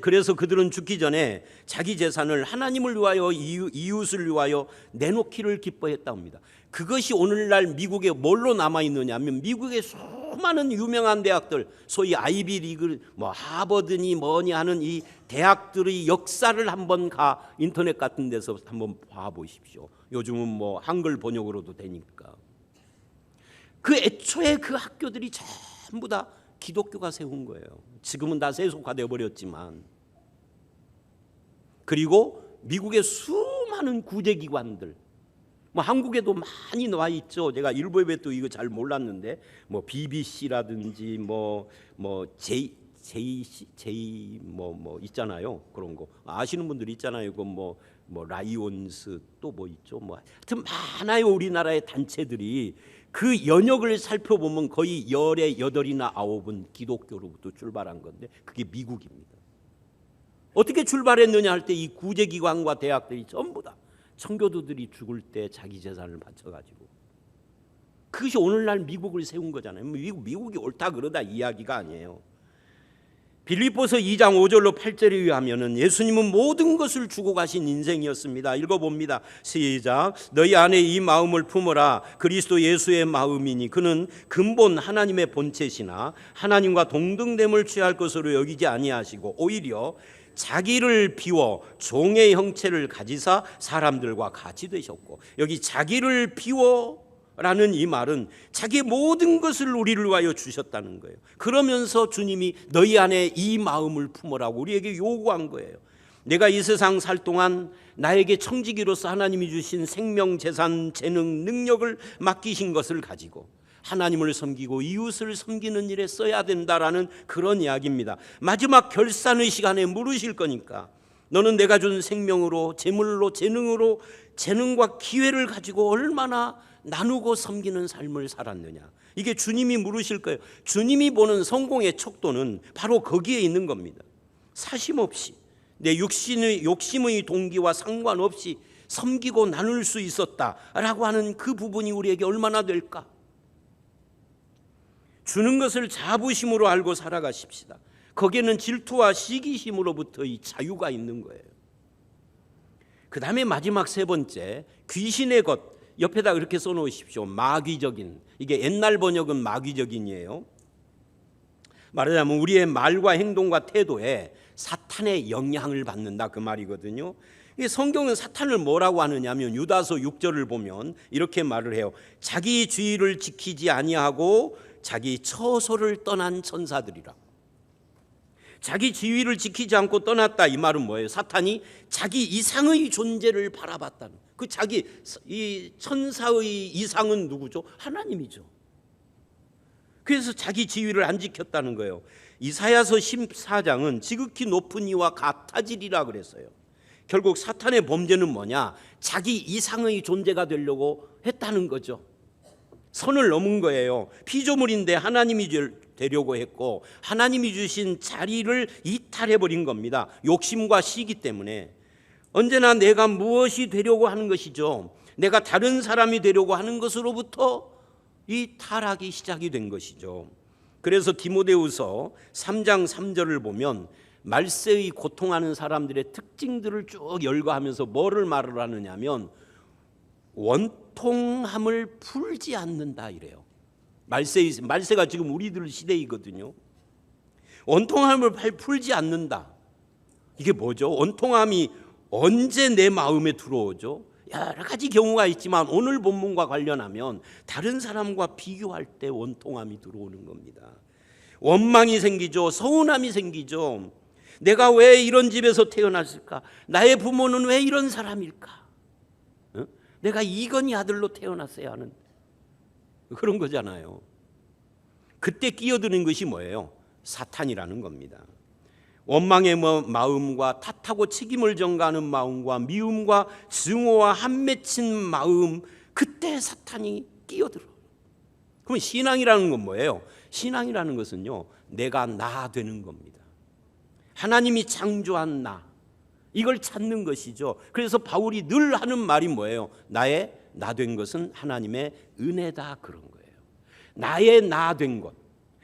그래서 그들은 죽기 전에 자기 재산을 하나님을 위하여 이웃을 위하여 내놓기를 기뻐했다고 합니다. 그것이 오늘날 미국에 뭘로 남아있느냐 하면 미국의 수많은 유명한 대학들, 소위 아이비리그, 하버드니 뭐니 하는 이 대학들의 역사를 한번 인터넷 같은 데서 한번 봐보십시오. 요즘은 한글 번역으로도 되니까. 그 애초에 그 학교들이 전부 다 기독교가 세운 거예요. 지금은 다 세속화되어 버렸지만. 그리고 미국의 수많은 구제기관들, 한국에도 많이 나와 있죠. 제가 일부에 또 이거 잘 몰랐는데 BBC라든지 JC 있잖아요. 그런 거 아시는 분들 있잖아요. 라이온스 또 있죠. 하여튼 많아요. 우리나라의 단체들이. 그 연역을 살펴보면 거의 10에 8이나 9은 기독교로부터 출발한 건데 그게 미국입니다. 어떻게 출발했느냐 할 때 이 구제기관과 대학들이 전부 다 청교도들이 죽을 때 자기 재산을 바쳐가지고, 그것이 오늘날 미국을 세운 거잖아요. 미국이 옳다 그러다 이야기가 아니에요. 빌립보서 2장 5절로 8절에 의하면 예수님은 모든 것을 주고 가신 인생이었습니다. 읽어봅니다. 시작. 너희 안에 이 마음을 품어라. 그리스도 예수의 마음이니 그는 근본 하나님의 본체시나 하나님과 동등됨을 취할 것으로 여기지 아니하시고 오히려 자기를 비워 종의 형체를 가지사 사람들과 같이 되셨고, 여기 자기를 비워 라는 이 말은 자기의 모든 것을 우리를 위하여 주셨다는 거예요. 그러면서 주님이 너희 안에 이 마음을 품으라고 우리에게 요구한 거예요. 내가 이 세상 살 동안 나에게 청지기로서 하나님이 주신 생명, 재산, 재능, 능력을 맡기신 것을 가지고 하나님을 섬기고 이웃을 섬기는 일에 써야 된다라는 그런 이야기입니다. 마지막 결산의 시간에 물으실 거니까 너는 내가 준 생명으로, 재물로, 재능으로, 재능과 기회를 가지고 얼마나 나누고 섬기는 삶을 살았느냐? 이게 주님이 물으실 거예요. 주님이 보는 성공의 척도는 바로 거기에 있는 겁니다. 사심 없이 내 욕심의 동기와 상관없이 섬기고 나눌 수 있었다라고 하는 그 부분이 우리에게 얼마나 될까? 주는 것을 자부심으로 알고 살아가십시다. 거기에는 질투와 시기심으로부터의 자유가 있는 거예요. 그 다음에 마지막 세 번째, 귀신의 것. 옆에다 그렇게 써놓으십시오. 마귀적인. 이게 옛날 번역은 마귀적인이에요. 말하자면 우리의 말과 행동과 태도에 사탄의 영향을 받는다, 그 말이거든요. 성경은 사탄을 뭐라고 하느냐 하면 유다서 6절을 보면 이렇게 말을 해요. 자기 주의를 지키지 아니하고 자기 처소를 떠난 천사들이라. 자기 지위를 지키지 않고 떠났다, 이 말은 뭐예요? 사탄이 자기 이상의 존재를 바라봤다는, 그 자기 이 천사의 이상은 누구죠? 하나님이죠. 그래서 자기 지위를 안 지켰다는 거예요. 이사야서 14장은 지극히 높은 이와 같아지리라 그랬어요. 결국 사탄의 범죄는 뭐냐? 자기 이상의 존재가 되려고 했다는 거죠. 선을 넘은 거예요. 피조물인데 하나님이 되려고 했고 하나님이 주신 자리를 이탈해버린 겁니다. 욕심과 시기 때문에. 언제나 내가 무엇이 되려고 하는 것이죠. 내가 다른 사람이 되려고 하는 것으로부터 이 타락이 시작이 된 것이죠. 그래서 디모데후서 3장 3절을 보면 말세의 고통하는 사람들의 특징들을 쭉 열거하면서 뭐를 말을 하느냐면 원통함을 풀지 않는다 이래요. 말세가 지금 우리들 시대이거든요. 원통함을 풀지 않는다. 이게 뭐죠? 원통함이 언제 내 마음에 들어오죠? 여러 가지 경우가 있지만 오늘 본문과 관련하면 다른 사람과 비교할 때 원통함이 들어오는 겁니다. 원망이 생기죠. 서운함이 생기죠. 내가 왜 이런 집에서 태어났을까? 나의 부모는 왜 이런 사람일까? 내가 이건희 아들로 태어났어야 하는 그런 거잖아요. 그때 끼어드는 것이 뭐예요? 사탄이라는 겁니다. 원망의 마음과 탓하고 책임을 전가하는 마음과 미움과 증오와 한 맺힌 마음, 그때 사탄이 끼어들어. 그럼 신앙이라는 건 뭐예요? 신앙이라는 것은요, 내가 나 되는 겁니다. 하나님이 창조한 나, 이걸 찾는 것이죠. 그래서 바울이 늘 하는 말이 뭐예요? 나의 나 된 것은 하나님의 은혜다, 그런 거예요. 나의 나 된 것,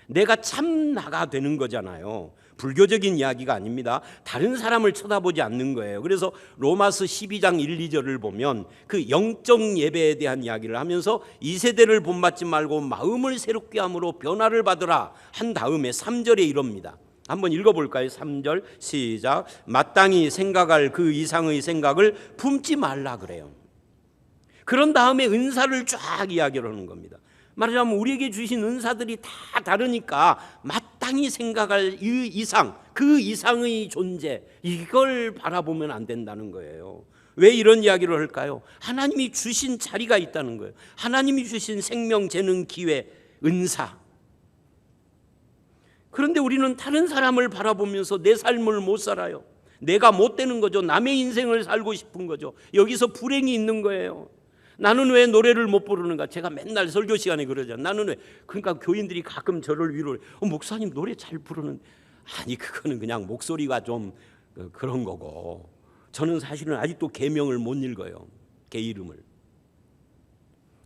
내가 참 나가 되는 거잖아요. 불교적인 이야기가 아닙니다. 다른 사람을 쳐다보지 않는 거예요. 그래서 로마서 12장 1, 2절을 보면 그 영적 예배에 대한 이야기를 하면서 이 세대를 본받지 말고 마음을 새롭게 함으로 변화를 받으라 한 다음에 3절에 이럽니다. 한번 읽어볼까요? 3절 시작. 마땅히 생각할 그 이상의 생각을 품지 말라 그래요. 그런 다음에 은사를 쫙 이야기를 하는 겁니다. 말하자면 우리에게 주신 은사들이 다 다르니까 마땅히 생각할 이 이상, 그 이상의 존재, 이걸 바라보면 안 된다는 거예요. 왜 이런 이야기를 할까요? 하나님이 주신 자리가 있다는 거예요. 하나님이 주신 생명, 재능, 기회, 은사. 그런데 우리는 다른 사람을 바라보면서 내 삶을 못 살아요. 내가 못 되는 거죠. 남의 인생을 살고 싶은 거죠. 여기서 불행이 있는 거예요. 나는 왜 노래를 못 부르는가? 제가 맨날 설교 시간에 그러잖아요. 나는 왜? 그러니까 교인들이 가끔 저를 위로해. 목사님 노래 잘 부르는. 아니, 그거는 그냥 목소리가 좀 그런 거고, 저는 사실은 아직도 계명을 못 읽어요. 개 이름을.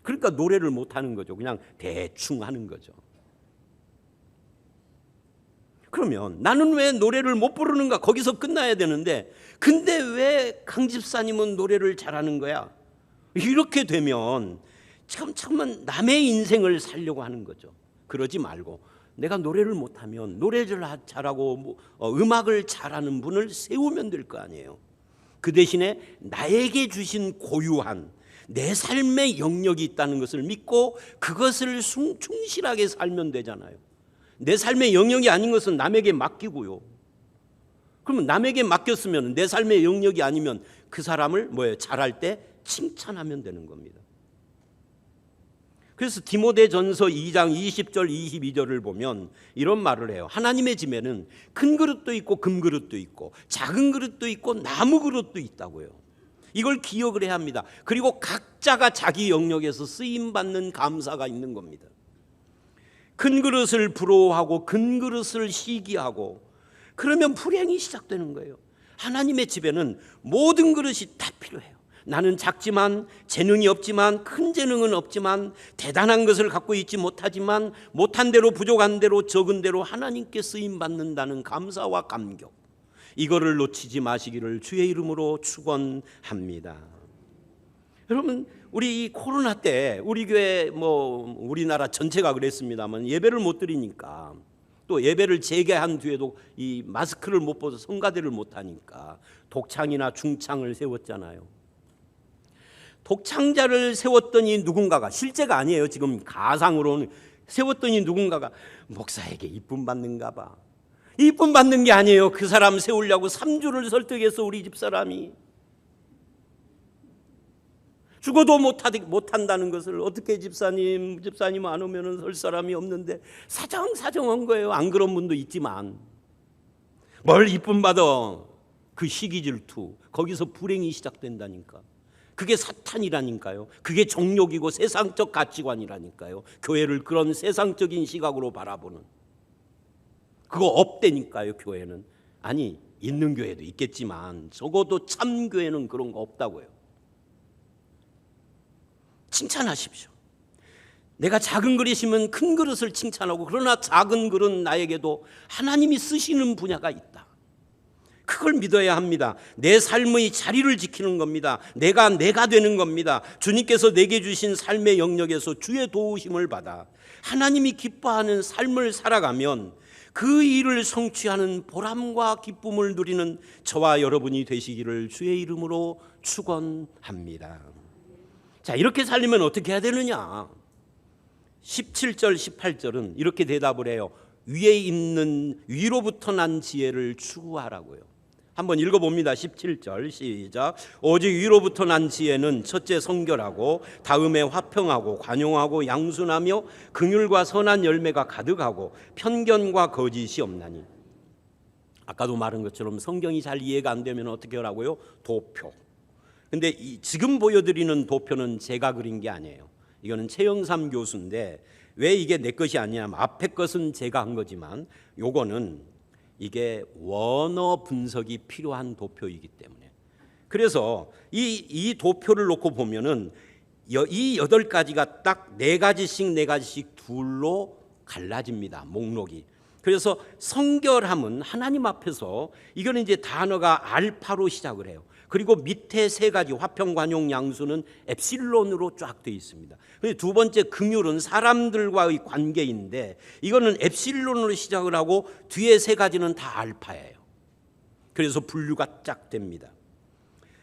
그러니까 노래를 못 하는 거죠. 그냥 대충 하는 거죠. 그러면 나는 왜 노래를 못 부르는가? 거기서 끝나야 되는데, 근데 왜 강 집사님은 노래를 잘하는 거야? 이렇게 되면 잠깐만 남의 인생을 살려고 하는 거죠. 그러지 말고 내가 노래를 못하면 노래를 잘하고 음악을 잘하는 분을 세우면 될 거 아니에요. 그 대신에 나에게 주신 고유한 내 삶의 영역이 있다는 것을 믿고 그것을 충실하게 살면 되잖아요. 내 삶의 영역이 아닌 것은 남에게 맡기고요. 그러면 남에게 맡겼으면 내 삶의 영역이 아니면 그 사람을 잘할 때 칭찬하면 되는 겁니다. 그래서 디모데전서 2장 20절 22절을 보면 이런 말을 해요. 하나님의 집에는 큰 그릇도 있고 금그릇도 있고 작은 그릇도 있고 나무 그릇도 있다고요. 이걸 기억을 해야 합니다. 그리고 각자가 자기 영역에서 쓰임받는 감사가 있는 겁니다. 큰 그릇을 부러워하고 큰 그릇을 시기하고 그러면 불행이 시작되는 거예요. 하나님의 집에는 모든 그릇이 다 필요해요. 나는 작지만, 재능이 없지만, 큰 재능은 없지만, 대단한 것을 갖고 있지 못하지만, 못한 대로, 부족한 대로, 적은 대로 하나님께 쓰임받는다는 감사와 감격, 이거를 놓치지 마시기를 주의 이름으로 축원합니다. 여러분, 우리 이 코로나 때 우리 교회 우리나라 전체가 그랬습니다만 예배를 못 드리니까, 또 예배를 재개한 뒤에도 이 마스크를 못 벗어 성가대를 못 하니까 독창이나 중창을 세웠잖아요. 독창자를 세웠던 이 누군가가, 실제가 아니에요, 지금 가상으로는, 세웠던 이 누군가가 목사에게 이쁨 받는가 봐. 이쁨 받는 게 아니에요. 그 사람 세우려고 3주를 설득해서 우리 집사람이 죽어도 못한다는 것을 어떻게 집사님 안 오면 설 사람이 없는데 사정한 거예요. 안 그런 분도 있지만 뭘 이쁨 받아. 그 시기 질투, 거기서 불행이 시작된다니까. 그게 사탄이라니까요. 그게 정욕이고 세상적 가치관이라니까요. 교회를 그런 세상적인 시각으로 바라보는, 그거 없다니까요. 교회는, 아니 있는 교회도 있겠지만 적어도 참 교회는 그런 거 없다고요. 칭찬하십시오. 내가 작은 그릇이면 큰 그릇을 칭찬하고, 그러나 작은 그릇 나에게도 하나님이 쓰시는 분야가 있다. 그걸 믿어야 합니다. 내 삶의 자리를 지키는 겁니다. 내가 되는 겁니다. 주님께서 내게 주신 삶의 영역에서 주의 도우심을 받아 하나님이 기뻐하는 삶을 살아가면 그 일을 성취하는 보람과 기쁨을 누리는 저와 여러분이 되시기를 주의 이름으로 축원합니다. 자, 이렇게 살려면 어떻게 해야 되느냐? 17절 18절은 이렇게 대답을 해요. 위에 있는 위로부터 난 지혜를 추구하라고요. 한번 읽어봅니다. 17절 시작. 오직 위로부터 난 지혜는 첫째 성결하고, 다음에 화평하고, 관용하고, 양순하며 긍휼과 선한 열매가 가득하고, 편견과 거짓이 없나니. 아까도 말한 것처럼 성경이 잘 이해가 안 되면 어떻게 하라고요? 도표. 근데 지금 보여드리는 도표는 제가 그린 게 아니에요. 이거는 최영삼 교수인데, 왜 이게 내 것이 아니냐면 앞에 것은 제가 한 거지만 요거는 이게 원어 분석이 필요한 도표이기 때문에, 그래서 이 도표를 놓고 보면은 이 8가지가 딱 4가지씩 둘로 갈라집니다. 목록이. 그래서 성결함은 하나님 앞에서, 이거는 이제 단어가 알파로 시작을 해요. 그리고 밑에 3가지 화평, 관용, 양수는 엡실론으로 쫙 되어 있습니다. 두 번째 긍휼은 사람들과의 관계인데, 이거는 엡실론으로 시작을 하고 뒤에 3가지는 다 알파예요. 그래서 분류가 쫙 됩니다.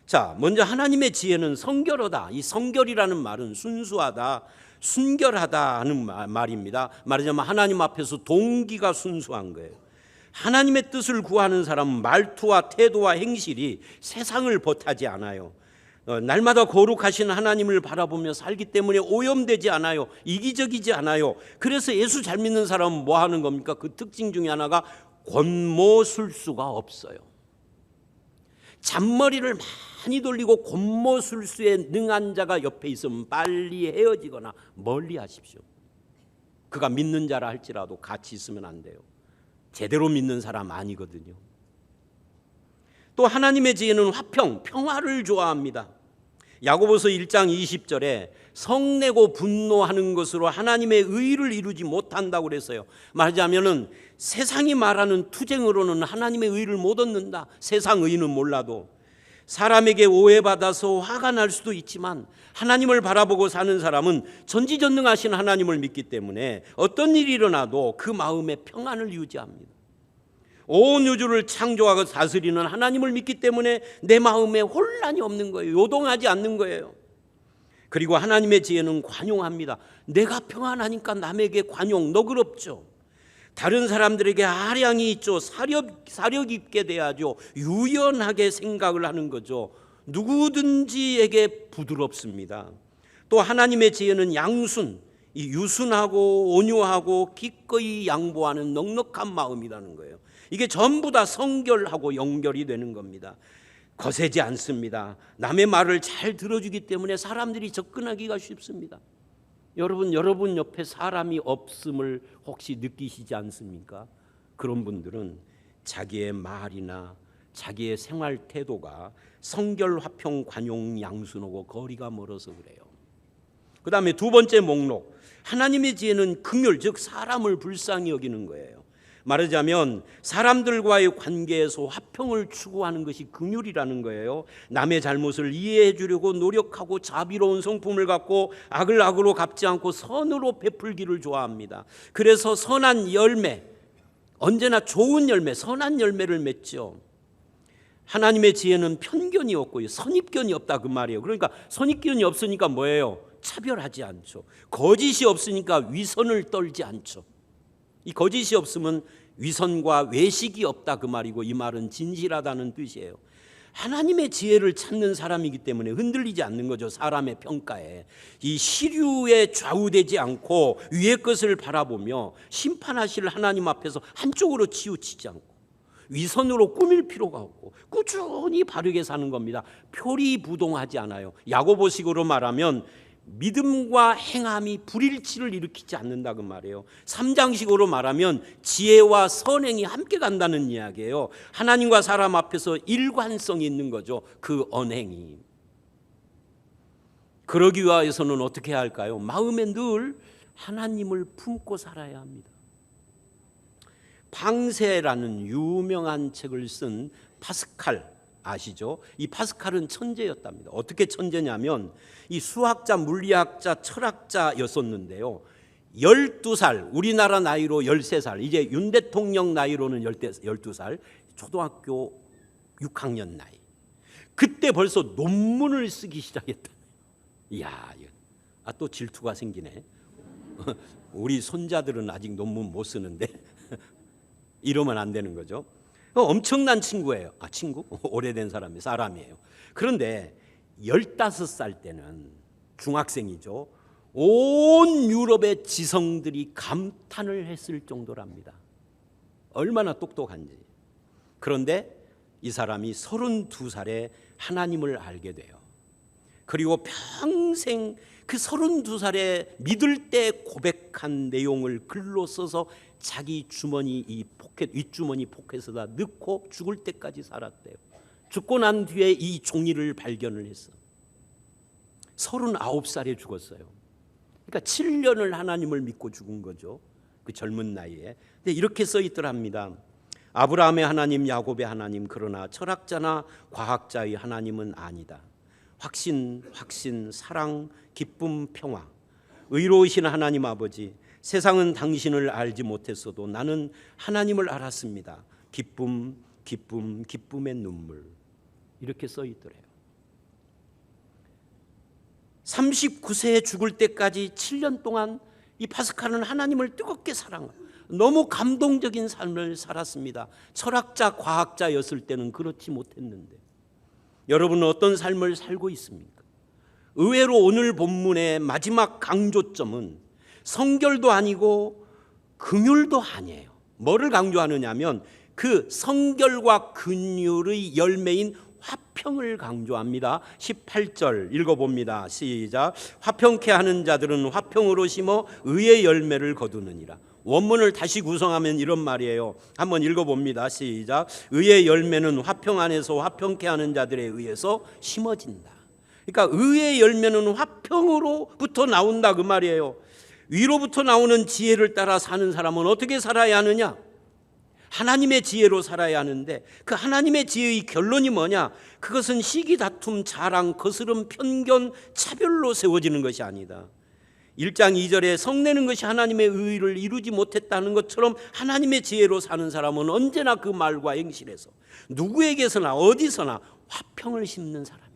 자, 먼저 하나님의 지혜는 성결하다. 이 성결이라는 말은 순수하다, 순결하다 하는 말입니다. 말하자면 하나님 앞에서 동기가 순수한 거예요. 하나님의 뜻을 구하는 사람은 말투와 태도와 행실이 세상을 벗하지 않아요. 날마다 거룩하신 하나님을 바라보며 살기 때문에 오염되지 않아요. 이기적이지 않아요. 그래서 예수 잘 믿는 사람은 뭐 하는 겁니까? 그 특징 중에 하나가 권모술수가 없어요. 잔머리를 많이 돌리고 권모술수에 능한 자가 옆에 있으면 빨리 헤어지거나 멀리 하십시오. 그가 믿는 자라 할지라도 같이 있으면 안 돼요. 제대로 믿는 사람 아니거든요. 또 하나님의 지혜는 화평, 평화를 좋아합니다. 야고보서 1장 20절에 성내고 분노하는 것으로 하나님의 의를 이루지 못한다고 그랬어요. 말하자면은 세상이 말하는 투쟁으로는 하나님의 의를 못 얻는다. 세상 의는 몰라도 사람에게 오해받아서 화가 날 수도 있지만 하나님을 바라보고 사는 사람은 전지전능하신 하나님을 믿기 때문에 어떤 일이 일어나도 그 마음에 평안을 유지합니다. 온 우주를 창조하고 다스리는 하나님을 믿기 때문에 내 마음에 혼란이 없는 거예요. 요동하지 않는 거예요. 그리고 하나님의 지혜는 관용합니다. 내가 평안하니까 남에게 관용, 너그럽죠. 다른 사람들에게 아량이 있죠. 사력 있게 대하죠. 유연하게 생각을 하는 거죠. 누구든지에게 부드럽습니다. 또 하나님의 지혜는 양순, 이 유순하고 온유하고 기꺼이 양보하는 넉넉한 마음이라는 거예요. 이게 전부 다 성결하고 연결이 되는 겁니다. 거세지 않습니다. 남의 말을 잘 들어주기 때문에 사람들이 접근하기가 쉽습니다. 여러분 옆에 사람이 없음을 혹시 느끼시지 않습니까? 그런 분들은 자기의 말이나 자기의 생활 태도가 성결, 화평, 관용, 양순하고 거리가 멀어서 그래요. 그 다음에 두 번째 목록, 하나님의 지혜는 긍휼, 즉 사람을 불쌍히 여기는 거예요. 말하자면 사람들과의 관계에서 화평을 추구하는 것이 긍휼이라는 거예요. 남의 잘못을 이해해 주려고 노력하고 자비로운 성품을 갖고 악을 악으로 갚지 않고 선으로 베풀기를 좋아합니다. 그래서 선한 열매, 언제나 좋은 열매, 선한 열매를 맺죠. 하나님의 지혜는 편견이 없고요, 선입견이 없다 그 말이에요. 그러니까 선입견이 없으니까 뭐예요? 차별하지 않죠. 거짓이 없으니까 위선을 떨지 않죠. 이 거짓이 없으면 위선과 외식이 없다 그 말이고, 이 말은 진실하다는 뜻이에요. 하나님의 지혜를 찾는 사람이기 때문에 흔들리지 않는 거죠. 사람의 평가에 이 시류에 좌우되지 않고 위의 것을 바라보며 심판하실 하나님 앞에서 한쪽으로 치우치지 않고 위선으로 꾸밀 필요가 없고 꾸준히 바르게 사는 겁니다. 표리부동하지 않아요. 야고보식으로 말하면 믿음과 행함이 불일치를 일으키지 않는다 그 말이에요. 3장식으로 말하면 지혜와 선행이 함께 간다는 이야기예요. 하나님과 사람 앞에서 일관성이 있는 거죠. 그 언행이. 그러기 위해서는 어떻게 해야 할까요? 마음에 늘 하나님을 품고 살아야 합니다. 방세라는 유명한 책을 쓴 파스칼 아시죠? 이 파스칼은 천재였답니다. 어떻게 천재냐면 이 수학자, 물리학자, 철학자였었는데요. 12살, 우리나라 나이로 13살, 이제 윤 대통령 나이로는 12살, 초등학교 6학년 나이. 그때 벌써 논문을 쓰기 시작했다. 이야, 또 질투가 생기네. 우리 손자들은 아직 논문 못 쓰는데 이러면 안 되는 거죠. 엄청난 친구예요. 친구? 오래된 사람이에요. 그런데 15살 때는 중학생이죠. 온 유럽의 지성들이 감탄을 했을 정도랍니다. 얼마나 똑똑한지. 그런데 이 사람이 32살에 하나님을 알게 돼요. 그리고 평생 그 32살에 믿을 때 고백한 내용을 글로 써서 자기 주머니 이 포켓, 윗주머니 포켓에다 넣고 죽을 때까지 살았대요. 죽고 난 뒤에 이 종이를 발견을 했어. 39살에 죽었어요. 그러니까 7년을 하나님을 믿고 죽은 거죠. 그 젊은 나이에. 근데 이렇게 써 있더랍니다. 아브라함의 하나님, 야곱의 하나님, 그러나 철학자나 과학자의 하나님은 아니다. 확신, 사랑, 기쁨, 평화, 의로우신 하나님 아버지, 세상은 당신을 알지 못했어도 나는 하나님을 알았습니다. 기쁨, 기쁨의 눈물. 이렇게 써 있더래요. 39세에 죽을 때까지 7년 동안 이 파스칼은 하나님을 뜨겁게 사랑하고 너무 감동적인 삶을 살았습니다. 철학자, 과학자였을 때는 그렇지 못했는데 여러분은 어떤 삶을 살고 있습니까? 의외로 오늘 본문의 마지막 강조점은 성결도 아니고 긍휼도 아니에요. 뭐를 강조하느냐면 그 성결과 긍휼의 열매인 화평을 강조합니다. 18절 읽어봅니다. 시작. 화평케 하는 자들은 화평으로 심어 의의 열매를 거두느니라. 원문을 다시 구성하면 이런 말이에요. 한번 읽어봅니다. 시작. 의의 열매는 화평 안에서 화평케 하는 자들에 의해서 심어진다. 그러니까 의의 열매는 화평으로부터 나온다 그 말이에요. 위로부터 나오는 지혜를 따라 사는 사람은 어떻게 살아야 하느냐? 하나님의 지혜로 살아야 하는데 그 하나님의 지혜의 결론이 뭐냐? 그것은 시기, 다툼, 자랑, 거스름, 편견, 차별로 세워지는 것이 아니다. 1장 2절에 성내는 것이 하나님의 의를 이루지 못했다는 것처럼 하나님의 지혜로 사는 사람은 언제나 그 말과 행실에서 누구에게서나 어디서나 화평을 심는 사람이다.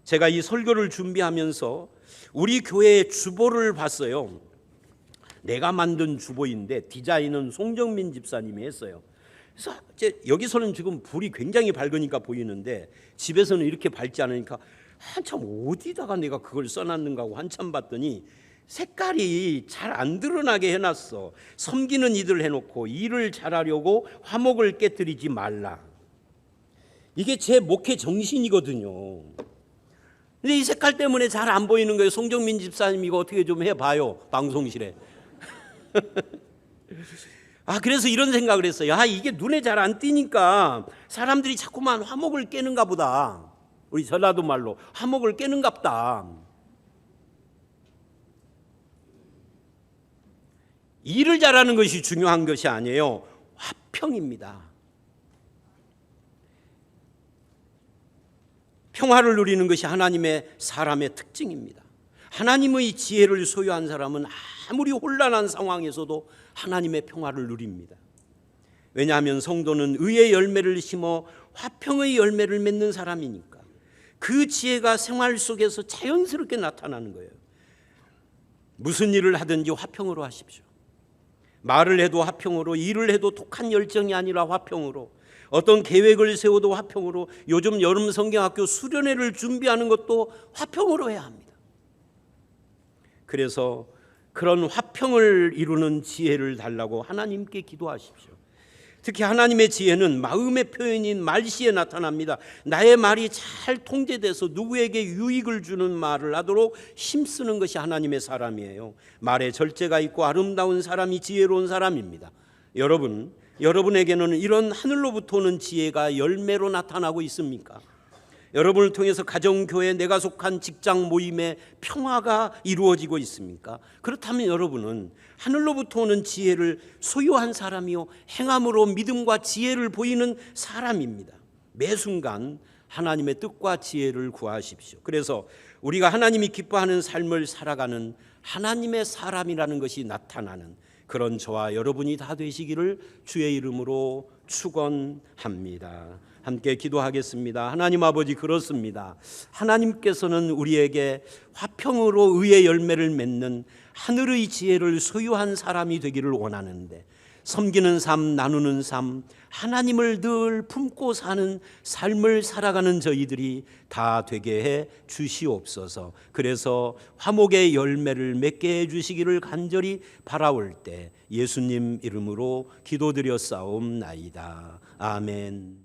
제가 이 설교를 준비하면서 우리 교회의 주보를 봤어요. 내가 만든 주보인데 디자인은 송정민 집사님이 했어요. 그래서 여기서는 지금 불이 굉장히 밝으니까 보이는데 집에서는 이렇게 밝지 않으니까 한참 어디다가 내가 그걸 써놨는가 하고 한참 봤더니 색깔이 잘 안 드러나게 해놨어. 섬기는 이들 해놓고 일을 잘하려고 화목을 깨뜨리지 말라. 이게 제 목회 정신이거든요. 근데 이 색깔 때문에 잘 안 보이는 거예요. 송정민 집사님 이거 어떻게 좀 해봐요, 방송실에. 그래서 이런 생각을 했어요. 이게 눈에 잘 안 띄니까 사람들이 자꾸만 화목을 깨는가 보다. 우리 전라도 말로 화목을 깨는갑다. 일을 잘하는 것이 중요한 것이 아니에요. 화평입니다. 평화를 누리는 것이 하나님의 사람의 특징입니다. 하나님의 지혜를 소유한 사람은 아무리 혼란한 상황에서도 하나님의 평화를 누립니다. 왜냐하면 성도는 의의 열매를 심어 화평의 열매를 맺는 사람이니까 그 지혜가 생활 속에서 자연스럽게 나타나는 거예요. 무슨 일을 하든지 화평으로 하십시오. 말을 해도 화평으로, 일을 해도 독한 열정이 아니라 화평으로, 어떤 계획을 세워도 화평으로, 요즘 여름 성경학교 수련회를 준비하는 것도 화평으로 해야 합니다. 그래서 그런 화평을 이루는 지혜를 달라고 하나님께 기도하십시오. 특히 하나님의 지혜는 마음의 표현인 말시에 나타납니다. 나의 말이 잘 통제돼서 누구에게 유익을 주는 말을 하도록 힘쓰는 것이 하나님의 사람이에요. 말에 절제가 있고 아름다운 사람이 지혜로운 사람입니다. 여러분에게는 이런 하늘로부터 오는 지혜가 열매로 나타나고 있습니까? 여러분을 통해서 가정교회, 내가 속한 직장 모임에 평화가 이루어지고 있습니까? 그렇다면 여러분은 하늘로부터 오는 지혜를 소유한 사람이요, 행함으로 믿음과 지혜를 보이는 사람입니다. 매 순간 하나님의 뜻과 지혜를 구하십시오. 그래서 우리가 하나님이 기뻐하는 삶을 살아가는 하나님의 사람이라는 것이 나타나는 그런 저와 여러분이 다 되시기를 주의 이름으로 축원합니다. 함께 기도하겠습니다. 하나님 아버지, 그렇습니다. 하나님께서는 우리에게 화평으로 의의 열매를 맺는 하늘의 지혜를 소유한 사람이 되기를 원하는데, 섬기는 삶, 나누는 삶, 하나님을 늘 품고 사는 삶을 살아가는 저희들이 다 되게 해 주시옵소서. 그래서 화목의 열매를 맺게 해 주시기를 간절히 바라올 때 예수님 이름으로 기도드렸사옵나이다. 아멘.